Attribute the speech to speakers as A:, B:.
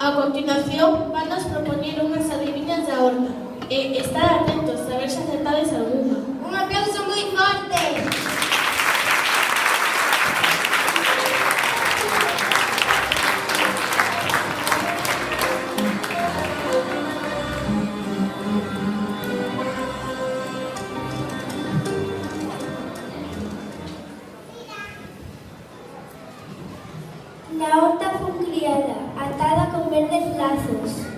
A: A continuación, vannos propoñer unhas adiviñas da horta. E estar atentos a ver se acertades algunha.
B: Un aplauso moi forte!
C: La horta fue criada, atada con verdes lazos.